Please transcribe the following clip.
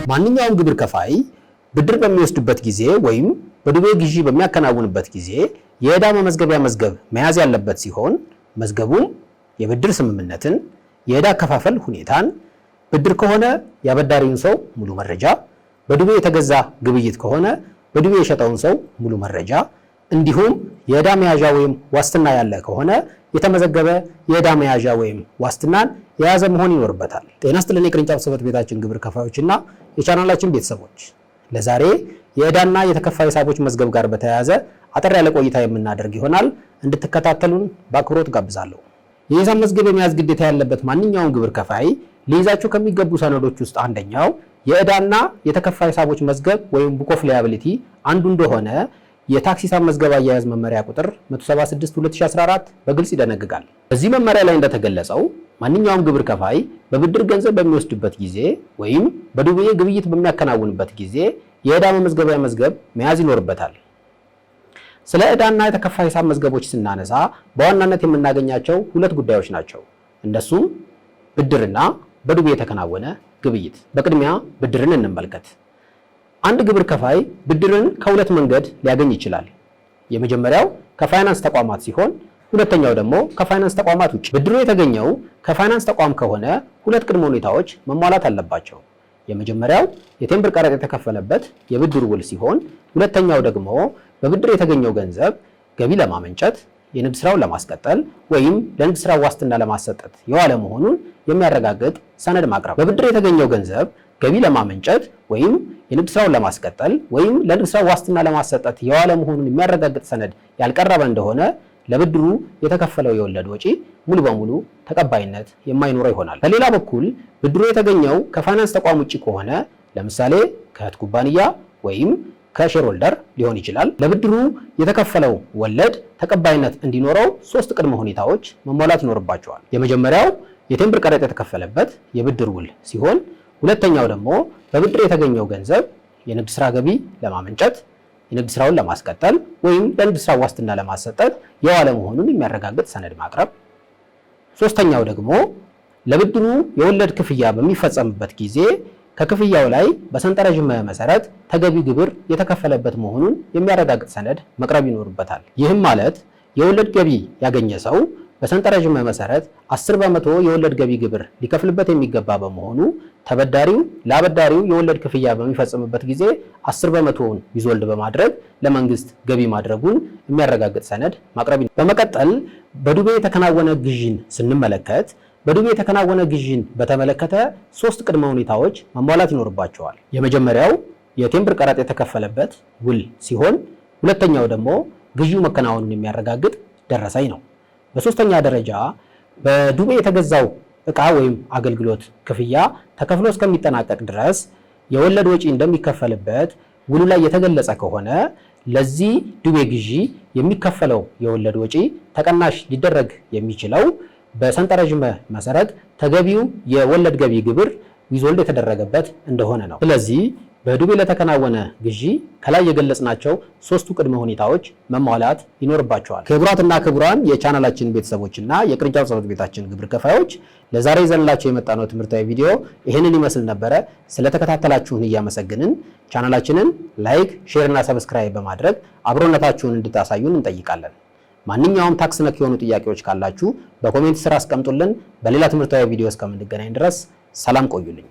ማንኛውም ግብር ከፋይ ብድር በሚወስድበት ጊዜ ወይም በዱቤ ግዢ በሚያከናውንበት ጊዜ የዕዳ መመዝገቢያ መዝገብ መያዝ ያለበት ሲሆን መዝገቡም የብድር ስምምነትን፣ የዕዳ አከፋፈል ሁኔታን፣ ብድር ከሆነ ያበዳሪውን ሰው ሙሉ መረጃ፣ በዱቤ የተገዛ ግብይት ከሆነ በዱቤ የሸጠውን ሰው ሙሉ መረጃ እንዲሁም የዕዳ መያዣ ወይም ዋስትና ያለ ከሆነ የተመዘገበ የዕዳ መያዣ ወይም ዋስትናን የያዘ መሆን ይኖርበታል። ጤና ይስጥልን የቅርንጫፍ ጽሕፈት ቤታችን ግብር ከፋዮችና የቻናላችን ቤተሰቦች፣ ለዛሬ የዕዳና የተከፋይ ሂሳቦች መዝገብ ጋር በተያያዘ አጠር ያለ ቆይታ የምናደርግ ይሆናል። እንድትከታተሉን በአክብሮት ጋብዛለሁ። የሂሳብ መዝገብ የመያዝ ግዴታ ያለበት ማንኛውም ግብር ከፋይ ሊይዛቸው ከሚገቡ ሰነዶች ውስጥ አንደኛው የዕዳና የተከፋይ ሂሳቦች መዝገብ ወይም ቡክ ኦፍ ላያቢሊቲ አንዱ እንደሆነ የታክስ ሂሳብ መዝገብ አያያዝ መመሪያ ቁጥር 176/2014 በግልጽ ይደነግጋል። በዚህ መመሪያ ላይ እንደተገለጸው ማንኛውም ግብር ከፋይ በብድር ገንዘብ በሚወስድበት ጊዜ ወይም በዱቤ ግብይት በሚያከናውንበት ጊዜ የዕዳ መመዝገቢያ መዝገብ መያዝ ይኖርበታል። ስለ ዕዳና የተከፋይ ሂሳብ መዝገቦች ስናነሳ በዋናነት የምናገኛቸው ሁለት ጉዳዮች ናቸው። እነሱም ብድርና በዱቤ የተከናወነ ግብይት። በቅድሚያ ብድርን እንመልከት። አንድ ግብር ከፋይ ብድርን ከሁለት መንገድ ሊያገኝ ይችላል። የመጀመሪያው ከፋይናንስ ተቋማት ሲሆን ሁለተኛው ደግሞ ከፋይናንስ ተቋማት ውጭ። ብድሩ የተገኘው ከፋይናንስ ተቋም ከሆነ ሁለት ቅድመ ሁኔታዎች መሟላት አለባቸው። የመጀመሪያው የቴምብር ቀረጥ የተከፈለበት የብድር ውል ሲሆን ሁለተኛው ደግሞ በብድር የተገኘው ገንዘብ ገቢ ለማመንጨት፣ የንግድ ስራውን ለማስቀጠል ወይም ለንግድ ስራ ዋስትና ለማሰጠት የዋለ መሆኑን የሚያረጋግጥ ሰነድ ማቅረብ። በብድር የተገኘው ገንዘብ ገቢ ለማመንጨት ወይም የንግድ ስራውን ለማስቀጠል ወይም ለንግድ ስራ ዋስትና ለማሰጠት የዋለ መሆኑን የሚያረጋግጥ ሰነድ ያልቀረበ እንደሆነ ለብድሩ የተከፈለው የወለድ ወጪ ሙሉ በሙሉ ተቀባይነት የማይኖረው ይሆናል። በሌላ በኩል ብድሩ የተገኘው ከፋይናንስ ተቋም ውጭ ከሆነ ለምሳሌ ከእህት ኩባንያ ወይም ከሼርሆልደር ሊሆን ይችላል። ለብድሩ የተከፈለው ወለድ ተቀባይነት እንዲኖረው ሶስት ቅድመ ሁኔታዎች መሟላት ይኖርባቸዋል። የመጀመሪያው የቴምብር ቀረጥ የተከፈለበት የብድር ውል ሲሆን ሁለተኛው ደግሞ በብድር የተገኘው ገንዘብ የንግድ ስራ ገቢ ለማመንጨት፣ የንግድ ስራውን ለማስቀጠል ወይም ለንግድ ስራ ዋስትና ለማሰጠት የዋለ መሆኑን የሚያረጋግጥ ሰነድ ማቅረብ። ሶስተኛው ደግሞ ለብድሩ የወለድ ክፍያ በሚፈጸምበት ጊዜ ከክፍያው ላይ በሰንጠረዥ መሰረት ተገቢ ግብር የተከፈለበት መሆኑን የሚያረጋግጥ ሰነድ መቅረብ ይኖርበታል። ይህም ማለት የወለድ ገቢ ያገኘ ሰው በሰንጠረዥ መሰረት 10 በመቶ የወለድ ገቢ ግብር ሊከፍልበት የሚገባ በመሆኑ ተበዳሪው ለአበዳሪው የወለድ ክፍያ በሚፈጽምበት ጊዜ 10 በመቶውን ዊዝሆልድ በማድረግ ለመንግስት ገቢ ማድረጉን የሚያረጋግጥ ሰነድ ማቅረብ። በመቀጠል በዱቤ የተከናወነ ግዢን ስንመለከት በዱቤ የተከናወነ ግዢን በተመለከተ ሶስት ቅድመ ሁኔታዎች መሟላት ይኖርባቸዋል። የመጀመሪያው የቴምብር ቀረጥ የተከፈለበት ውል ሲሆን ሁለተኛው ደግሞ ግዢው መከናወኑን የሚያረጋግጥ ደረሰኝ ነው። በሶስተኛ ደረጃ በዱቤ የተገዛው ዕቃ ወይም አገልግሎት ክፍያ ተከፍሎ እስከሚጠናቀቅ ድረስ የወለድ ወጪ እንደሚከፈልበት ውሉ ላይ የተገለጸ ከሆነ ለዚህ ዱቤ ግዢ የሚከፈለው የወለድ ወጪ ተቀናሽ ሊደረግ የሚችለው በሰንጠረዥ መሰረት ተገቢው የወለድ ገቢ ግብር ዊዝሆልድ የተደረገበት እንደሆነ ነው። ስለዚህ በዱቤ ለተከናወነ ግዢ ከላይ የገለጽናቸው ሶስቱ ቅድመ ሁኔታዎች መሟላት ይኖርባቸዋል። ክቡራትና ክቡራን የቻናላችን ቤተሰቦችና የቅርንጫፍ ጽሕፈት ቤታችን ግብር ከፋዮች ለዛሬ ይዘንላችሁ የመጣነው ትምህርታዊ ቪዲዮ ይህንን ይመስል ነበረ። ስለተከታተላችሁን እያመሰግንን ቻናላችንን ላይክ፣ ሼር እና ሰብስክራይብ በማድረግ አብሮነታችሁን እንድታሳዩን እንጠይቃለን። ማንኛውም ታክስ ነክ የሆኑ ጥያቄዎች ካላችሁ በኮሜንት ስራ አስቀምጡልን። በሌላ ትምህርታዊ ቪዲዮ እስከምንገናኝ ድረስ ሰላም ቆዩልኝ።